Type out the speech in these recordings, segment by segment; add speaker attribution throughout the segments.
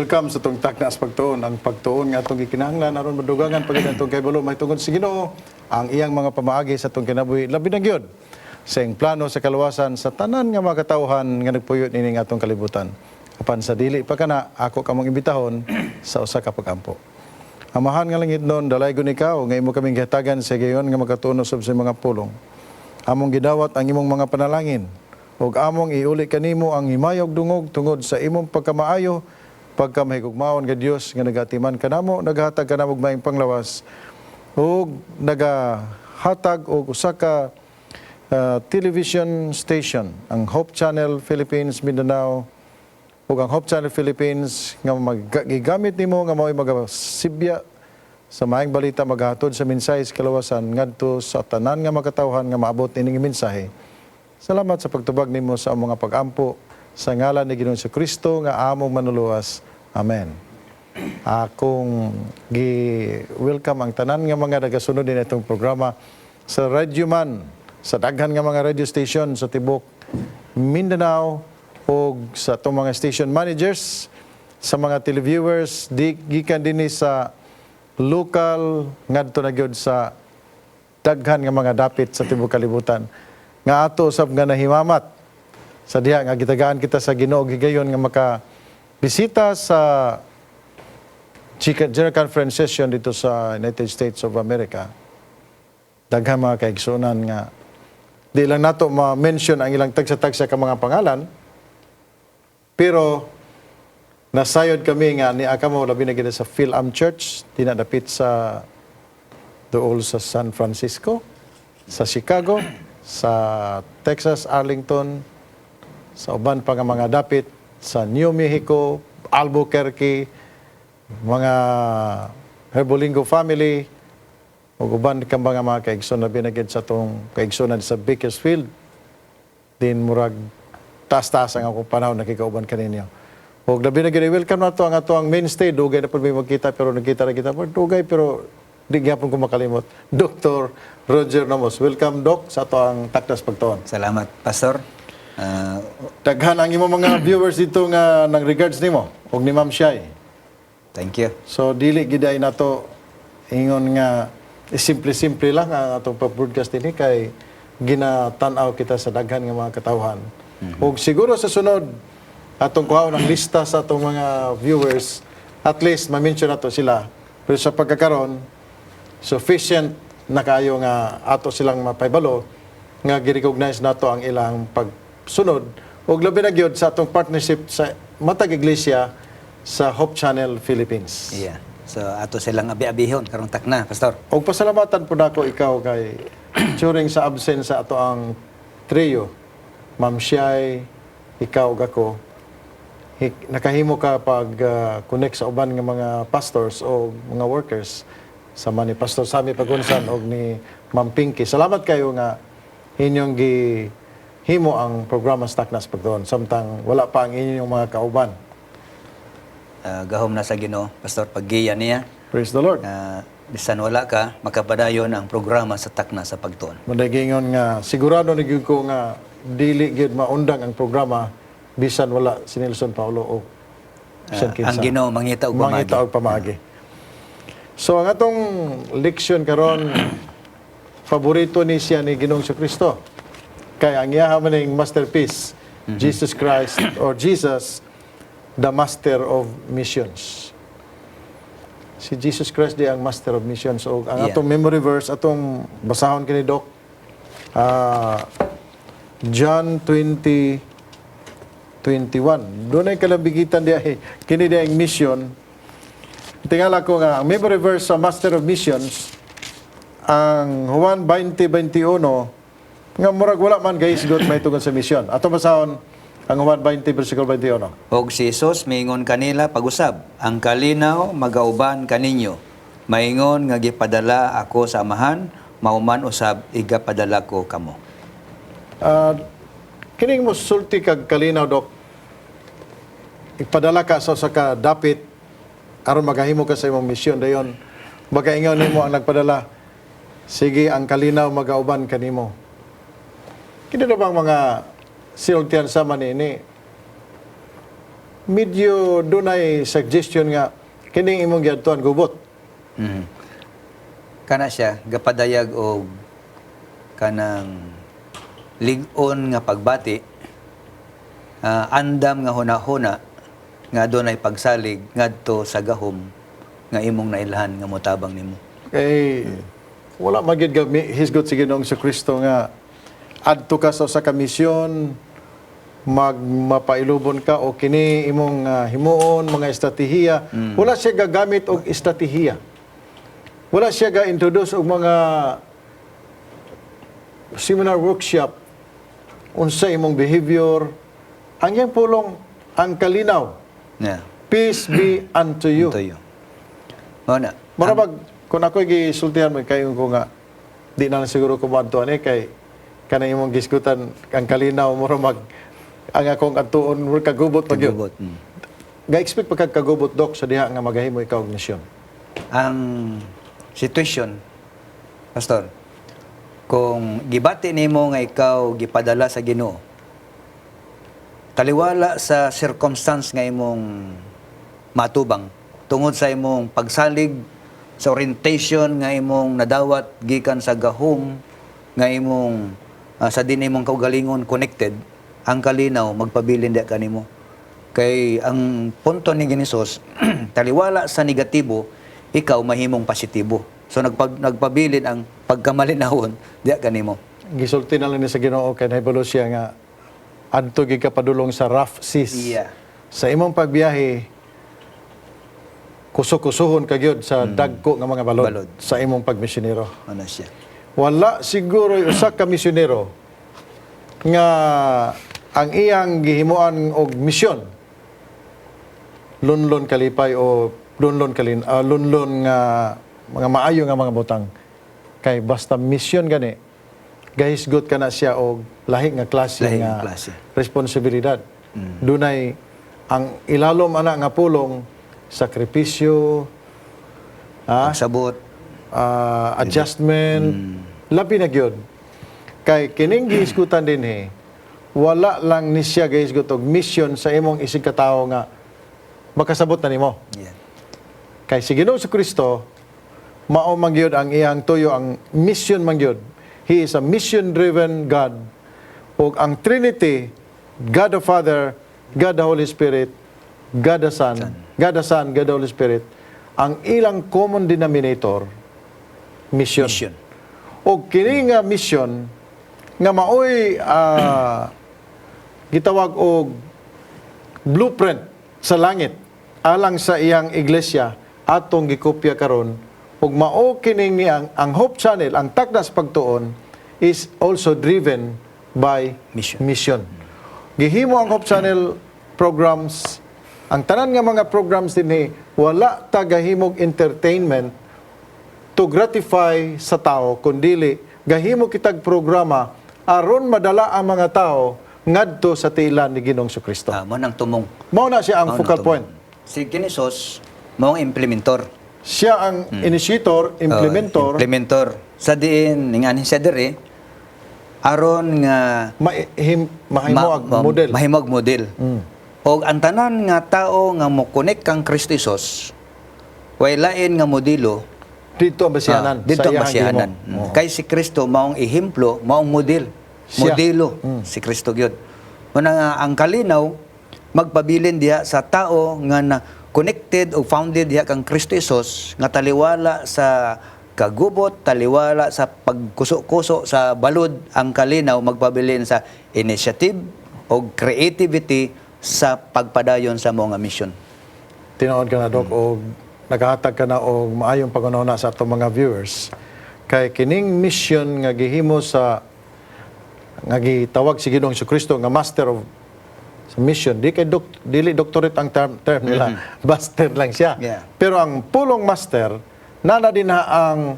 Speaker 1: Welcome sa itong taknas pagtuon. Ang pagtuon nga itong ikinahanglan, aron madugangan pag itong kaibalo, may tungkol sa Ginoo, ang iyang mga pamaagi sa itong kinabuhi. Labi na gyud sa iyang plano sa kaluwasan, sa tanan nga mga katawhan nga nagpuyot nining atong kalibutan. Apan sa dili pa kana, ako kamong imbitahon sa usa ka pagampo. Amahan nga langit noon, dalaygon ikaw, nga imo kaming gihatagan sa gayon nga makatuno sa mga pulong. Among gidawat ang imong mga panalangin, ug among iuli kanimo ang himayog dungog tungod sa imong pagkamaayo, pagkamahigugmaon nga Dios nga nagatiman kanamo, naghatag kanamo og maayong panglawas, ug nagahatag og usa ka television station, ang Hope Channel Philippines Mindanao, ug ang Hope Channel Philippines nga magigamit nimo nga mao'y magasibya sa maayong balita, maghatod sa mensahe sa kalawasan ngadto sa tanan nga makatawhan nga maabot ining mensahe. Salamat sa pagtubag nimo sa among mga pag-ampo sa ngalan ni Ginoong Kristo nga among manuluwas. Amen. Akong gi-welcome ang tanan nga mga nagasunod din itong programa sa Radio Man, sa daghan nga mga radio station sa tibok Mindanao, o sa itong mga station managers, sa mga televiewers, gikan din sa local, ngadto na gyud sa daghan nga mga dapit sa tibok kalibutan. Nga ato usab nga nahimamat sa diha nga gitagaan kita sa Ginoo gigayon nga makabisita sa General Conference session dito sa United States of America. Daghan mga kaigsunan nga di lang nato ma-mention ang ilang tagsa-tagsa ka mga pangalan, pero nasayod kami nga ni akamo labi na gid sa Philam Church dinadapit sa dool sa San Francisco, sa Chicago, sa Texas, Arlington, sa uban pa nga mga dapit sa New Mexico, Albuquerque, mga Herbolingo family, ug uban ka mga kaigsoon na binagid sa tong kaigsunan sa Bakersfield. Din murag taas-taas ang akong panahon nakikauban kaninyo. Ug labi na gid welcome nato ang ato ang mainstay, dugay na pud may magkita pero nagkita ra kita dugay pero di gyapon ko makalimot. Dr. Roger Namos. Welcome, Doc, sa ato ang takdas pagtuon.
Speaker 2: Salamat, Pastor.
Speaker 1: Daghan ang imong mga viewers dito nga nang regards nimo ug ni Ma'am Shai.
Speaker 2: Thank you.
Speaker 1: So dili giday nato ingon nga simple-simple lang ang atong pag-broadcast dinhi kay ginatan-aw kita sa daghan nga mga katawhan. Ug siguro sa sunod atong kuhaon ang lista sa atong mga viewers, at least ma-mention nato sila. Pero sa pagkakaron sufficient na kayo nga ato silang mapaybalo nga gi-recognize nato ang ilang pagsunod ug labi na gyud sa atong partnership sa matag iglesia sa Hope Channel Philippines.
Speaker 2: Yeah. So ato silang abi-abihon karong takna, Pastor.
Speaker 1: Og pasalamatan po nako ikaw kay during sa absence sa ato ang trio, Ma'am Shai, ikaw ug ako, nakahimo ka pag connect sa uban nga mga pastors o mga workers sa ni Pastor Sammy Pagunsan og ni Ma'am Pinky. Salamat kayo nga inyong gihimo ang programa sa Taknas Pagtuon samtang wala pa ang inyong mga kauban.
Speaker 2: Gahom na sa Ginoo, Pastor, paggiya niya.
Speaker 1: Praise the Lord.
Speaker 2: Bisan wala ka, makapadayon ang programa sa takna sa pagtuon.
Speaker 1: Madagingon nga sigurado ni gyud ko nga dili gyud maundang ang programa bisan wala si Nelson Paulo o
Speaker 2: Ang Ginoo mangita og pamagi.
Speaker 1: Mangita og pamagi. So ang atong leksyon karon paborito ni siya ni Ginoong Kristo. Kay ang iya maning masterpiece, Jesus Christ or Jesus, the Master of Missions. Si Jesus Christ di ang Master of Missions. So ang atong memory verse atong basahon kini Doc. John 20:21. Doon ay kalabigitan diya kini diya ang mission. Tingala ko nga ang memory verse sa Master of Missions ang Juan 20:21 nga murag wala man guys got may tungod sa mission. Ato basahon ang Juan 20 versikulo 21.
Speaker 2: Og si Jesus miingon kanila pag-usab, ang kalinaw magauban kaninyo. Maingon nga gipadala ako sa Amahan, mauman usab igapadala ko kamo.
Speaker 1: Kining mo sulti kag kalinaw, Dok. Ipadala ka sa ka dapit aron magahimo ka sa imong misyon dayon. Magaingon nimo ang nagpadala. Sige, ang kalinaw magauban kanimo. Kini na bang mga sinultian sa manini medyo dunay suggestion nga kining imong giadtuan gubot.
Speaker 2: Kana siya gapadayag og kanang lig-on nga pagbati, andam nga hunahuna nga dunay pagsalig ngadto sa gahom nga imong nailhan nga motabang nimo.
Speaker 1: Kay wala magid hisgot si Ginoong Kristo nga adto ka sa ka misyon mapailubon ka o kini imong himuon mga estratehiya. Wala siya gagamit og estratehiya. Wala siya ga-introduce og mga seminar workshop unsa imong behavior. Ang iyang pulong ang kalinaw.
Speaker 2: Yeah.
Speaker 1: Peace be unto you.
Speaker 2: Ito yun. Mao na.
Speaker 1: Marabag, kung ako'y gisultihan mo, kayo ko nga, di na lang siguro kumantuan kay kanang imong giskutan, ang kalinaw mo mag, ang akong atuon, kagubot pag yun.
Speaker 2: Kagubot.
Speaker 1: Ga-expect pa kagubot, Dok, sa diha nga magahimo ikaw og misyon.
Speaker 2: Ang situation, Pastor, kung gibati nimo nga ikaw gipadala sa Ginoo, taliwala sa circumstance nga imong matubang, tungod sa imong pagsalig sa orientation nga imong nadawat gikan sa gahom nga imong sa din imong kaugalingon connected, ang kalinaw magpabilin di kanimo. Kay ang punto ni Ginisos, taliwala sa negatibo, ikaw mahimong positibo. So nagpabilin ang pagkamalinahon di kanimo.
Speaker 1: Gisulti na lang ni sa Ginoo kay nahibalo siya nga adto gid ka padulong sa rough seas.
Speaker 2: Yeah.
Speaker 1: Sa imong pagbiyahe, kusok-kusuhon ka gyud sa dagko nga mga balod, sa imong pagmisyonero.
Speaker 2: Ano siya?
Speaker 1: Wala siguro usa ka misyonero nga ang iyang gihimuan og misyon lunlon kalipay o lunlon nga mga maayo nga mga butang kay basta misyon gani gahisgot ka na siya og lahi nga klase nga responsibilidad. Dunay ang ilalom ana nga pulong sakripisyo,
Speaker 2: Pagsabot,
Speaker 1: adjustment, labi na gyud. Kay kining gihisgutan din wala lang ni siya gihisgot og mission sa imong isig ka tawo nga makasabot na nimo.
Speaker 2: yeah.
Speaker 1: Kay si Ginoong Kristo mao man gyud ang iyang tuyo, ang mission man gyud. He is a mission-driven God. Ug ang Trinity, God the Father, God the Holy Spirit, God the Son, God the Son, God the Holy Spirit, ang ilang common denominator, mission. O kini nga mission, nga maoy gitawag og blueprint sa langit, alang sa iyang iglesia, atong gikopya karon, ug mao kining ang Hope Channel, ang takdas pagtuon, is also driven by mission. Gihimo ang Hope Channel programs. Ang tanan nga mga programs din wala tagahimog entertainment to gratify sa tao, kundili gahimo kitag programa aron madala ang mga tao ngadto sa tiilan ni Ginoong Kristo.
Speaker 2: Mo nang tumong.
Speaker 1: Mao na siya ang focal point.
Speaker 2: Si Ginisos, mao ang implementor.
Speaker 1: Siya ang initiator, implementor.
Speaker 2: Implementor. Sa diin, ngani siya diri, aron nga
Speaker 1: mahimog model.
Speaker 2: Mahimog model. O ang tanan nga tao nga mo connect kang Kristo Isos, way lain nga modelo
Speaker 1: dito ang basihanan.
Speaker 2: Dito ang basihanan. Kay si Kristo maong ehemplo, maong model. Modelo si Kristo gyud. Muna nga ang kalinaw magpabilin diha sa tao nga na connected o founded diha kang Kristo Isos nga taliwala sa kagubot, taliwala sa pagkuso-kuso sa balod, ang kalinaw magpabilin sa initiative o creativity sa pagpadayon sa mga mission.
Speaker 1: Tinuod ka na, Dok, o nagahatag ka na o maayong pag-unahuna sa atong mga viewers. Kay kining mission nga gihimo sa nga gitawag si Ginoong Kristo nga master of sa mission, dili doctorate ang term nila. Master lang siya.
Speaker 2: Yeah.
Speaker 1: Pero ang pulong master, nana din na ang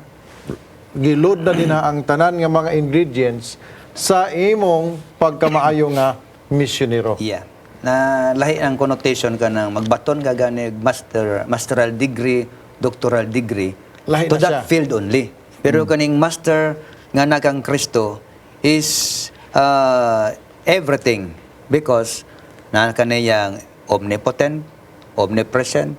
Speaker 1: giload na din na ang tanan nga mga ingredients sa imong pagkamaayo nga misyonero.
Speaker 2: Yeah. Na lahi ang connotation ka ng magbaton ka gani masteral degree, doctoral degree
Speaker 1: Lahi
Speaker 2: to
Speaker 1: na
Speaker 2: that
Speaker 1: siya.
Speaker 2: field only. Pero kaning master nga nakang Kristo is everything because na kaniyang omnipotent, omnipresent,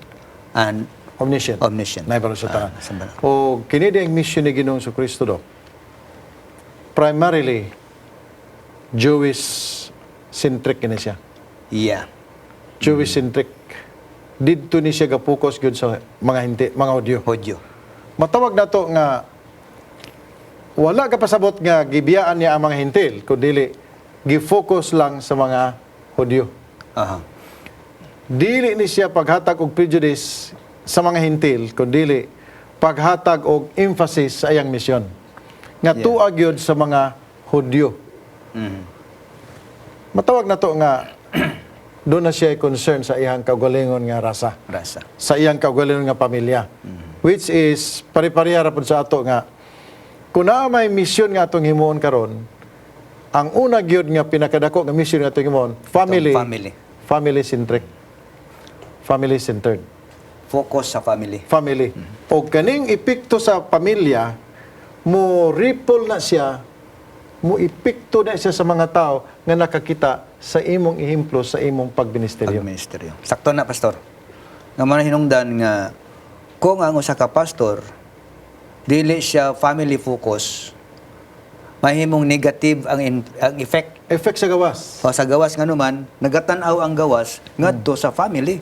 Speaker 2: and
Speaker 1: Omniscient.
Speaker 2: omniscient.
Speaker 1: Naibalo sa tanan.
Speaker 2: Sambal.
Speaker 1: O kini di ang mission ni Ginoong Kristo do. Primarily Jewish centric kini siya.
Speaker 2: Yeah.
Speaker 1: Jewish centric. Didto ni siya ga-focus gyud sa mga Hudyo.
Speaker 2: Hodyo.
Speaker 1: Matawag na to nga wala ka pasabot nga gibiyaan niya ang mga hintil kundi gi-focus lang sa mga Hudyo.
Speaker 2: Aha.
Speaker 1: Dili ni siya paghatag og prejudice sa mga hintil kundi paghatag og emphasis sa iyang misyon nga
Speaker 2: Yeah.
Speaker 1: tuag yun sa mga Hudyo.
Speaker 2: Mhm.
Speaker 1: Matawag na to nga doon na siya concern sa iyang kaugalingon nga rasa,
Speaker 2: Rasa.
Speaker 1: sa iyang kaugalingon nga pamilya, which is pare-pareha ra pud sa ato nga kung naa may misyon nga atong himuon karon, ang una gyud nga pinakadako nga misyon nga atong himuon, family,
Speaker 2: Family.
Speaker 1: family centric, family centered,
Speaker 2: Focus sa family.
Speaker 1: family. O kaning epekto sa pamilya mo ripple na siya, mo epekto na siya sa mga tao nga nakakita sa imong ehemplo sa imong pagministeryo.
Speaker 2: Pagministeryo. Sakto na, Pastor. Nga man hinungdan nga, kung ang usa ka pastor, dili siya family focus, mahimong negative ang effect.
Speaker 1: Effect sa gawas.
Speaker 2: O sa gawas nga naman, nagatanaw ang gawas ngadto sa family.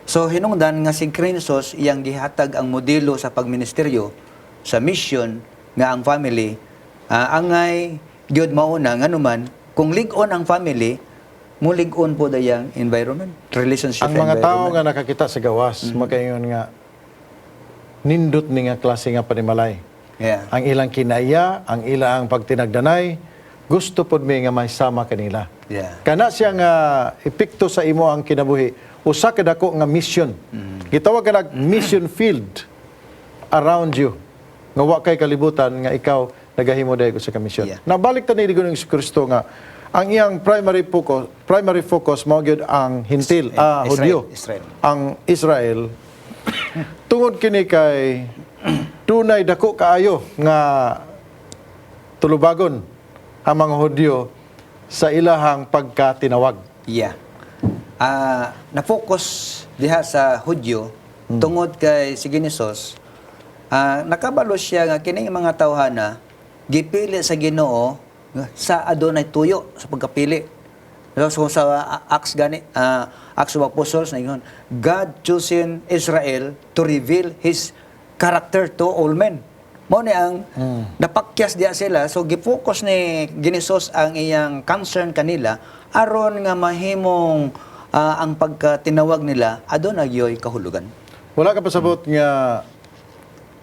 Speaker 2: So hinungdan nga si Krisos iyang gihatag ang modelo sa pagministeryo, sa mission nga ang family, angay gyud mauna nga naman kung lig-on ang family, mulig-on po dayang environment, relationship
Speaker 1: Ang mga tao
Speaker 2: environment.
Speaker 1: nga nakakita sa gawas, makaingon nga nindot ni nga klase nga panimalay.
Speaker 2: Yeah.
Speaker 1: Ang ilang kinaya, ang ilang pagtinagdanay, gusto pod mi nga may sama kanila.
Speaker 2: Yeah.
Speaker 1: Kana siya nga epekto sa imo ang kinabuhi. Usa ka dako nga mission. Gitawag ka nag mission field around you. Nga wa kay kalibutan nga ikaw nagahimo dayeg sa mission.
Speaker 2: Yeah.
Speaker 1: Nabalik ta ni Ginoo Kristo nga ang iyang primary focus mao gyud ang hintil,
Speaker 2: Israel.
Speaker 1: Hudyo.
Speaker 2: Israel.
Speaker 1: Ang Israel tungod kini kay tunay dako kaayo nga tulubagon ang mga Hudyo sa ilahang pagkatinawag.
Speaker 2: Yeah. Na-focus diha sa Hudyo tungod kay si Ginisos, nakabalo siya nga kining mga tawhana gipili sa Ginoo sa adunay tuyo sa pagkapili. So sa Acts Acts of Apostles na yun, God chosen Israel to reveal His character to all men. Mao ni ang napakyas diya sila, so gifocus ni Ginisos ang iyang concern kanila aron nga mahimong ang pagkatinawag nila aduna gyoy kahulugan.
Speaker 1: Wala ka pasabot nga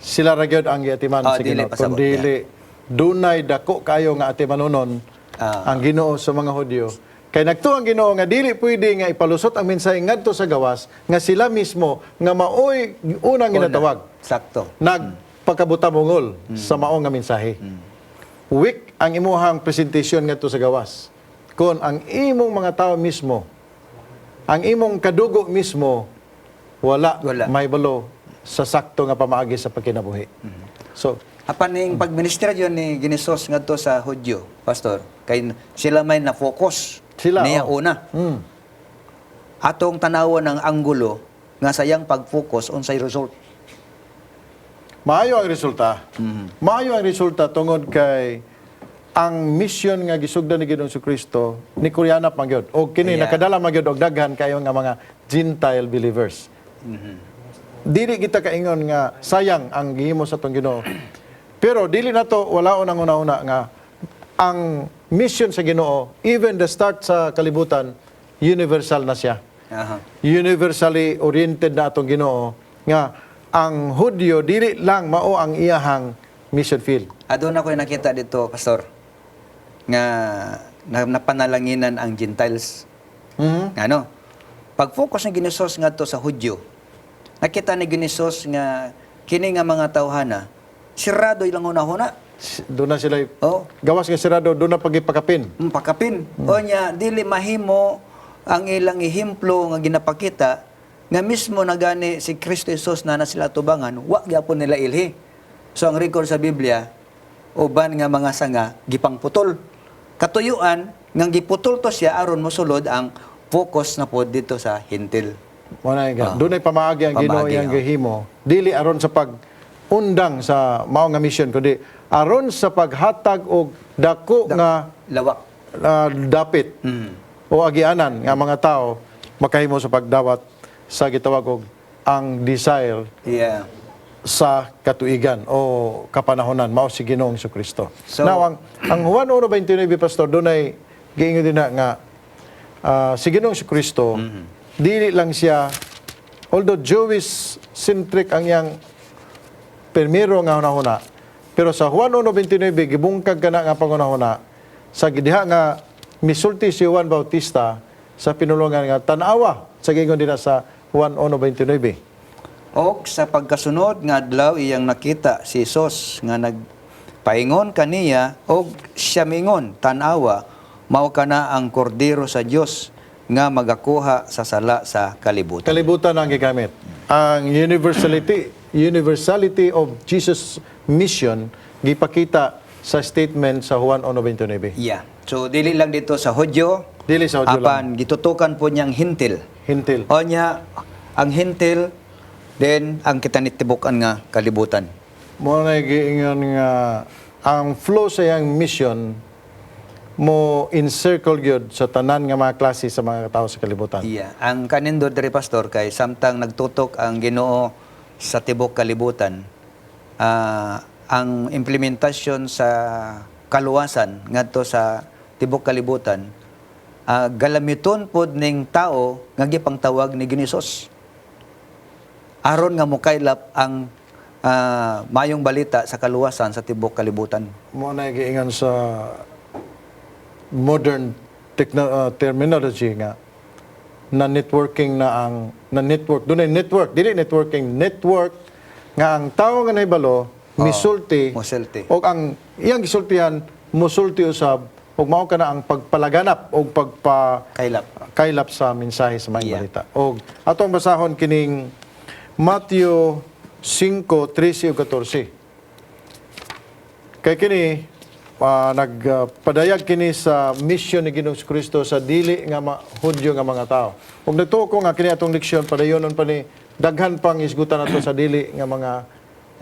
Speaker 1: sila ra gyud ang giatiman sa
Speaker 2: Dili
Speaker 1: Ginoo.
Speaker 2: pasabot,
Speaker 1: Kundi dunay dako kayo nga atimanunon ang Ginoo sa mga Hudyo. Kay nagtuo ang Ginoo nga dili pwede nga ipalusot ang mensahe ngadto sa gawas nga sila mismo nga maoy unang ginatawag.
Speaker 2: Sakto.
Speaker 1: Nagpakabutamungol sa maong nga mensahe. Weak ang imuhang presentasyon ngadto sa gawas. Kung ang imong mga tao mismo, ang imong kadugo mismo wala. May balo sa sakto nga pamaagi sa pagkinabuhi. So,
Speaker 2: Apan ning pagministeryo ni Ginisos ngadto sa Hudyo, Pastor, kay sila may na-focus
Speaker 1: Sila,
Speaker 2: niya
Speaker 1: oh.
Speaker 2: una. Atong tanawon ng anggulo nga sayang pag-focus unsay result.
Speaker 1: maayo ang resulta. Maayo ang resulta tungod kay ang mission nga gisugdan ni Ginoong Kristo ni Kuryana pangyod. O kini
Speaker 2: Yeah.
Speaker 1: nakadala magyod og daghan kayo nga mga Gentile believers. Dili kita kaingon nga sayang ang gihimo sa tong Ginoo. Pero dili na to walaon ang una-una nga ang mission sa Ginoo, even the start sa kalibutan, universal na siya.
Speaker 2: Aha.
Speaker 1: Universally oriented na atong Ginoo nga ang Hudyo dili lang mao ang iyahang mission field.
Speaker 2: Aduna ko'y nakita dito, Pastor, nga napanalanginan ang Gentiles. Ano? Pag-focus ng Ginisos nga to sa Hudyo, nakita ni Ginisos nga kini nga mga tawhana, sirado ilang hunahuna.
Speaker 1: Doon na sila
Speaker 2: Oh,
Speaker 1: gawas nga sirado, doon na pagipakapin.
Speaker 2: pakapin. O niya, dili mahimo ang ilang ehemplo nga ginapakita nga mismo na gani si Kristo Jesus na sila tubangan, wa gyapon nila ilhi. So ang record sa Biblia, uban nga mga sanga gipang putol. Katuyuan nga giputol to siya aron mosulod ang focus na po dito sa hintil.
Speaker 1: Doon ay pamaagi ang Ginoo
Speaker 2: Pamaagi,
Speaker 1: iyang gihimo. Dili aron sa pag-undang sa mao nga mission, kundi aron sa paghatag og dako nga
Speaker 2: Lawak.
Speaker 1: dapit o agianan nga mga tao makahimo sa pagdawat sa gitawag og ang desire
Speaker 2: Yeah.
Speaker 1: sa katuigan o kapanahonan mao si Ginoong Kristo.
Speaker 2: So-
Speaker 1: Now ang Juan 1:29 pastor dunay giingon din na nga si Ginoong Kristo dili lang siya, although Jewish centric ang iyang primero nga hunahuna, pero sa Juan 1:29 gibungkag kana nga pangunahuna sa diha nga misulti si Juan Bautista sa pinulungan nga tan-awa sa giingon din sa Juan 1:29.
Speaker 2: O sa pagkasunod nga adlaw iyang nakita si Jesus nga nagpaingon kaniya og siya mingon tan-awa mao kana ang kordero sa Dios nga magakuha sa sala sa kalibutan.
Speaker 1: Kalibutan ang gigamit. Ang universality of Jesus' mission gipakita sa statement sa Juan 1:29.
Speaker 2: Yeah. So dili lang dito sa Hudyo,
Speaker 1: Dili sa Hudyo lang.
Speaker 2: apan gitutukan po niyang hintil.
Speaker 1: Hintil.
Speaker 2: O niya ang hintil then ang kita nitibukan nga kalibutan.
Speaker 1: Mo na giingon nga ang flow sa iyang mission mo encircle gyud sa tanan nga mga klase sa mga tao sa kalibutan.
Speaker 2: Yeah. Ang kanindo diri pastor kay samtang nagtutok ang Ginoo sa tibok kalibutan, ang implementasyon sa kaluwasan ngadto sa tibok kalibutan, galamiton pod ning tao nga gipangtawag ni Ginisos. Aron nga mokaylap ang mayong balita sa kaluwasan sa tibok kalibutan.
Speaker 1: Mo na giingon sa modern terminology nga na networking na ang na network dunay network dili network nga ang tao nga nahibalo misulti
Speaker 2: mosulti.
Speaker 1: og ang iyang gisultihan mosulti usab og mao kana ang pagpalaganap og kaylap sa mensahe sa mga
Speaker 2: Yeah.
Speaker 1: balita. Og atong basahon kining Matthew 5:13 ug 14. Kay kini nagpadayag kini sa mission ni Ginoong Kristo sa dili nga Hudyo nga mga tao. Ug nagtuko nga kini atong leksyon padayonon pa ni daghan pang isgutan nato sa dili nga mga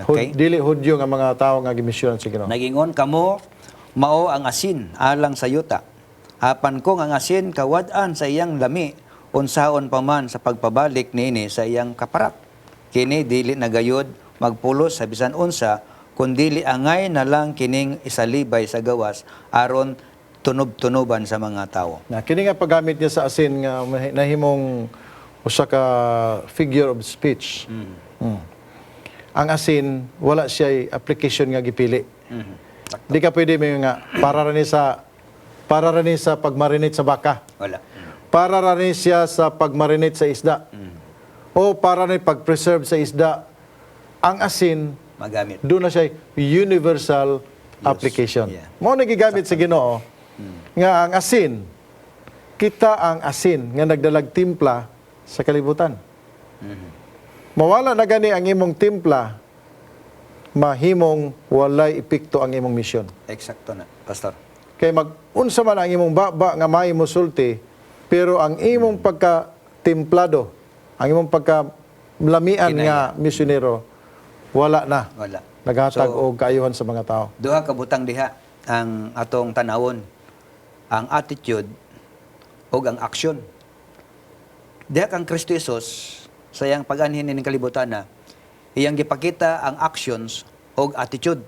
Speaker 2: Okay.
Speaker 1: dili Hudyo nga mga tao nga gimisyon si Ginoo.
Speaker 2: Nagingon kamo mao ang asin alang sa yuta. Apan kung ang asin kawad-an sa iyang lami unsaon pa man sa pagpabalik niini sa iyang kaparat. Kini dili nagayod magpulos sa bisan unsa kundili angay na lang kining isalibay sa gawas aron tunob-tunoban sa mga tao.
Speaker 1: Na kini nga paggamit niya sa asin nga nahimong usa ka figure of speech. Ang asin wala siya application nga gipili. Di ka pwede may nga para rin sa pagmarinate sa baka.
Speaker 2: Wala.
Speaker 1: Para rin siya sa pagmarinate sa isda. O para rin pag-preserve sa isda. Ang asin
Speaker 2: Magamit.
Speaker 1: doon na siya universal application.
Speaker 2: Yeah.
Speaker 1: Mo nagigamit sa Ginoo nga ang asin kita ang asin nga nagdalag timpla sa kalibutan. Mawala na gani ang imong timpla, mahimong walay epekto ang imong misyon.
Speaker 2: Eksakto na, pastor.
Speaker 1: Kay mag-unsa man ang imong baba nga may musulti, pero ang imong pagka-templado, ang imong pagka-lamian
Speaker 2: Kinaya.
Speaker 1: nga misyonero, wala na.
Speaker 2: Wala.
Speaker 1: Naghatag
Speaker 2: So,
Speaker 1: og kaayuhan sa mga tao.
Speaker 2: duha ka butang diha ang atong tanawon, ang attitude ug ang action. Diha kang Kristo Jesus sa iyang pag-anhin ning kalibutan na iyang gipakita ang actions ug attitude.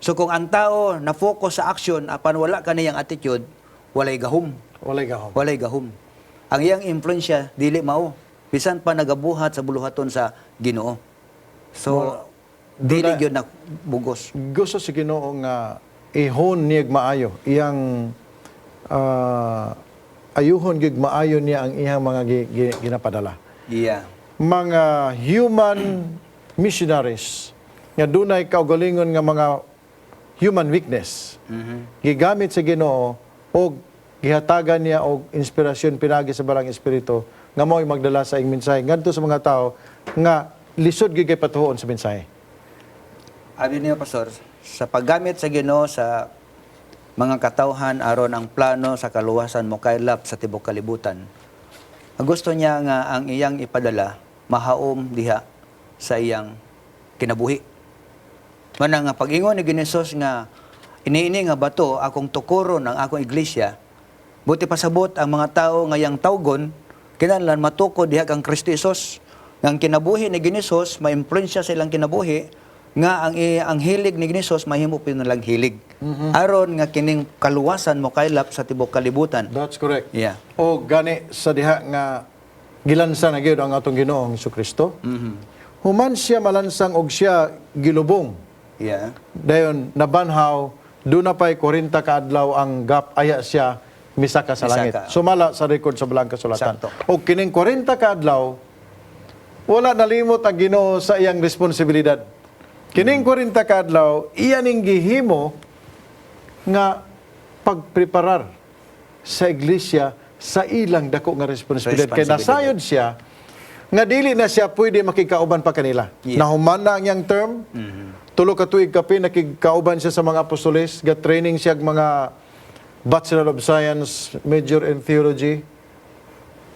Speaker 2: So kung ang tao na focus sa action apan wala kaniyang attitude, walay gahom.
Speaker 1: Walay gahom.
Speaker 2: Walay gahom. Ang iyang influensya dili mao bisan pa nagabuhat sa buluhaton sa Ginoo. So dili gyud na bugos.
Speaker 1: Gusto si Ginoo nga ihon niya maayo. Iyang ayuhon gyud maayo niya ang iyang mga ginapadala.
Speaker 2: Yeah.
Speaker 1: Mga human missionaries nga dunay kaugalingon nga mga human weakness. Gigamit sa Ginoo og gihatagan niya og inspirasyon pinagi sa barang espiritu nga mao'y magdala sa ing mensahe ngadto sa mga tao nga lisod gyud kay patuhon sa mensahe.
Speaker 2: Abi niyo pastor, sa paggamit sa Ginoo sa mga katawhan aron ang plano sa kaluwasan mo kaylap sa tibok kalibutan. Gusto niya nga ang iyang ipadala mahaom diha sa iyang kinabuhi. Mana nga pag-ingon ni Ginisos nga iniini nga bato akong tukuron ang akong iglesia, buti pasabot ang mga tao ngayang tawgon kinahanglan matukod diha kang Kristo Jesus. Nga ang kinabuhi ni Ginisos maimpluwensya sa ilang kinabuhi nga ang hilig ni Ginisos mahimo pinalang hilig. Aron nga kining kaluwasan mo kaylap sa tibok kalibutan.
Speaker 1: That's correct.
Speaker 2: Yeah.
Speaker 1: O gani sa diha nga gilansan na gyud ang atong Ginoong Jesucristo. Human siya malansang og siya gilubong.
Speaker 2: Yeah.
Speaker 1: Dayon nabanhaw do na pay 40 ka adlaw ang gap aya siya misaka sa langit.
Speaker 2: Misaka.
Speaker 1: Sumala sa record sa Balang Kasulatan.
Speaker 2: Sakto.
Speaker 1: Og kining 40 ka adlaw wala nalimot ang Ginoo sa iyang responsibilidad. Kining 40 ka adlaw iya ning gihimo nga pagpreparar sa iglesia sa ilang dako nga responsibilidad. Kaya nasayod siya nga dili na siya pwede makikauban pa kanila.
Speaker 2: Yeah.
Speaker 1: Nahuman na ang iyang term. Tulo ka tuig kape nakikauban siya sa mga apostoles, ga training siya mga Bachelor of Science, Major in Theology.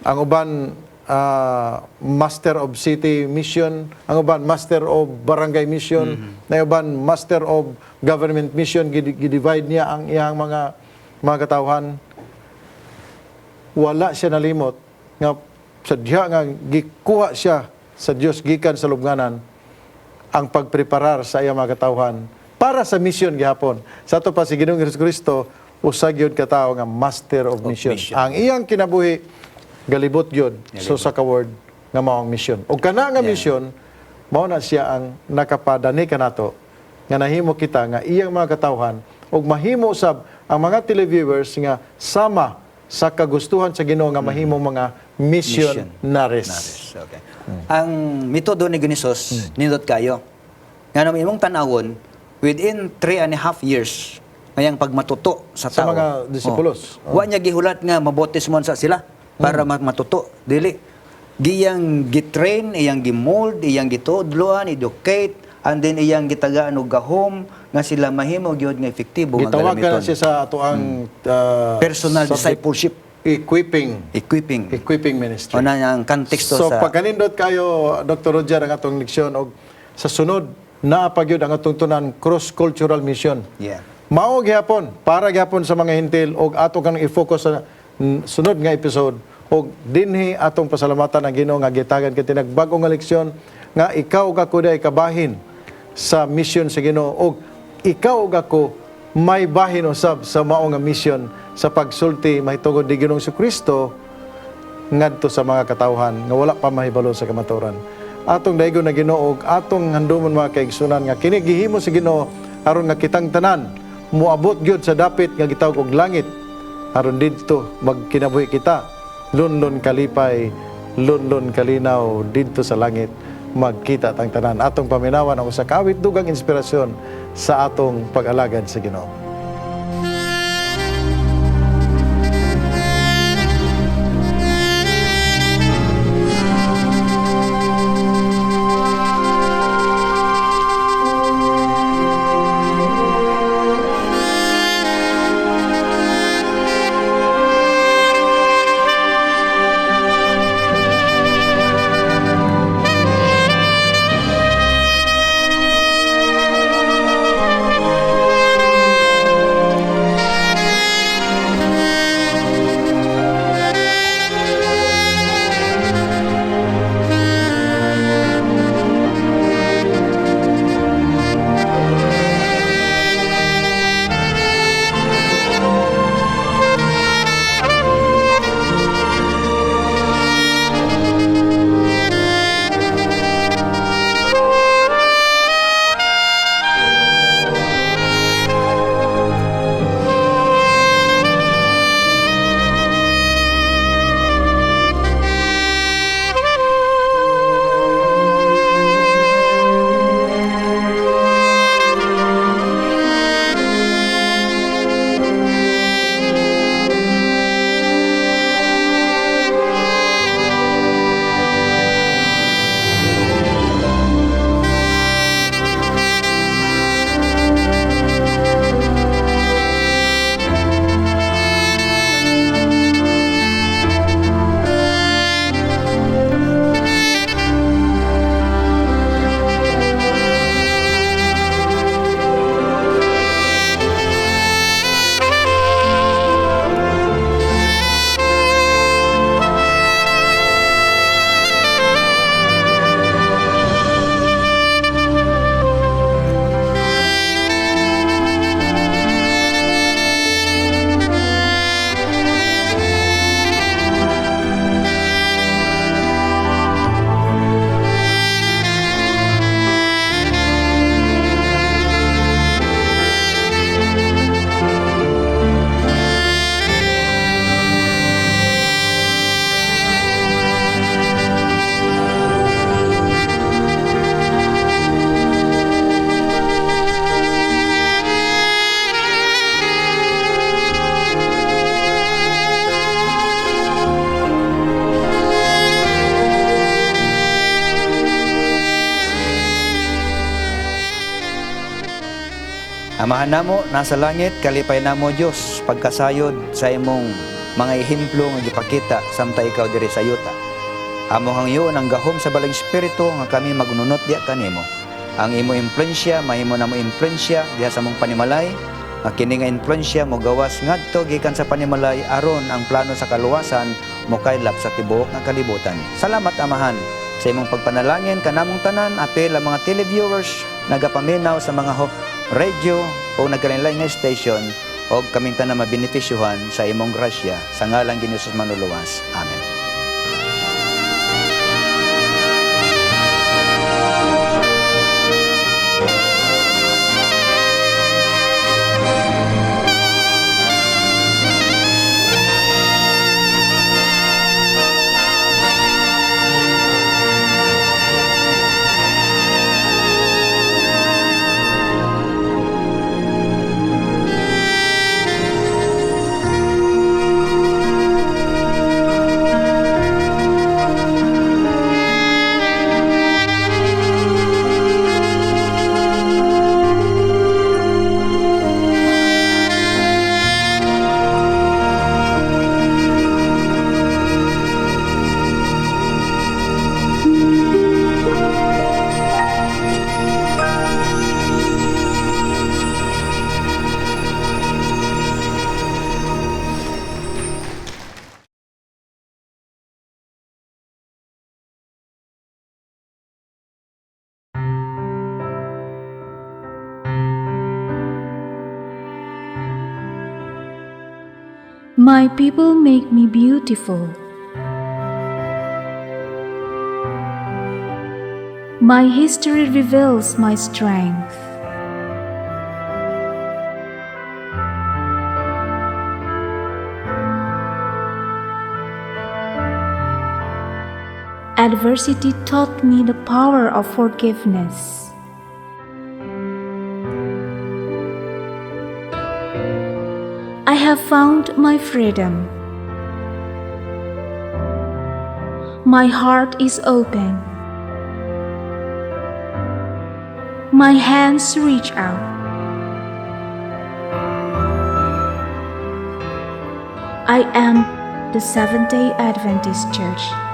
Speaker 1: Ang uban Master of City Mission, ang uban Master of Barangay Mission, na uban Master of Government Mission, gidivide niya ang iyang mga katawhan. Wala siya nalimot nga sadya nga gikuha siya sa Dios gikan sa lubnganan ang pagpreparar sa iyang mga katawhan para sa mission gihapon. Sa ato pa si Ginoong Jesucristo usag yun katawo nga Master of Mission. Ang iyang kinabuhi galibot yun so sa kaword nga maong mission. O kana nga mission mao na siya ang nakapadani kanato nga nahimo kita nga iyang mga katawhan ug mahimo usab ang mga televiewers nga sama sa kagustuhan sa Ginoo nga mahimo mga missionaries.
Speaker 2: Okay. Ang metodo ni Ginisos nindot kayo. Nga naman imong tanawon within 3.5 years ngayang pagmatuto sa
Speaker 1: Sa
Speaker 2: tao.
Speaker 1: mga disipulos.
Speaker 2: Wa niya gihulat nga mabautismon sa sila para matuto. Dili. Giyang gitrain, iyang gimold, iyang gitudloan, educate, and then iyang gitagaan og gahom nga sila mahimo gyud nga efektibo nga
Speaker 1: Gitawag
Speaker 2: gamiton.
Speaker 1: na siya sa ato ang
Speaker 2: Personal
Speaker 1: subject,
Speaker 2: discipleship,
Speaker 1: equipping ministry.
Speaker 2: O na ang konteksto
Speaker 1: So
Speaker 2: sa
Speaker 1: pagkanindot kayo Dr. Roger ang atong leksyon og sa sunod naa pa gyud ang atong tunan cross-cultural mission.
Speaker 2: Yeah.
Speaker 1: Mao gyapon para gyapon sa mga hintil og ato kang i-focus sa sunod nga episode og dinhi atong pasalamatan ang Ginoo nga gitagan kay tinagbag-o nga leksyon nga ikaw ug ako day kabahin sa mission sa Ginoo og ikaw ug ako may bahin usab sa mao nga mission sa pagsulti mahitungod ni Ginoong Jesucristo ngadto sa mga katawhan nga wala pa mahibalo sa kamatuoran. Atong daygon na Ginoo ug atong handumon mga kaigsunan nga kini gihimo sa Ginoo aron nga kitang tanan moabot gyud sa dapit nga gitawag og langit aron didto magkinabuhi kita lunlon kalipay lunlon kalinaw didto sa langit magkita tang tanan. Atong paminawan ang usa ka awit dugang inspirasyon sa atong pag-alagad sa Ginoo.
Speaker 2: Amahan namo nasa langit, kalipay namo Dios pagkasayod sa imong mga ehemplo nga gipakita samtang ikaw diri sa yuta. Amo hangyo ang gahom sa balang espiritu nga kami magnunot diha kanimo. Ang imo impluwensya mahimo namo impluwensya diha sa mong panimalay. Nga kini nga impluwensya mo gawas ngadto gikan sa panimalay aron ang plano sa kaluwasan mo kaylap sa tibuok nga kalibutan. Salamat amahan sa imong pagpanalangin kanamong tanan, apel ang mga televiewers nagapaminaw sa mga radio o nagkalain nga station o kaming tanan mabenepisyuhan sa imong grasya sa ngalan ni Jesus manuluwas. Amen.
Speaker 3: My people make me beautiful. My history reveals my strength. Adversity taught me the power of forgiveness. I have found my freedom. My heart is open. My hands reach out. I am the Seventh-day Adventist Church.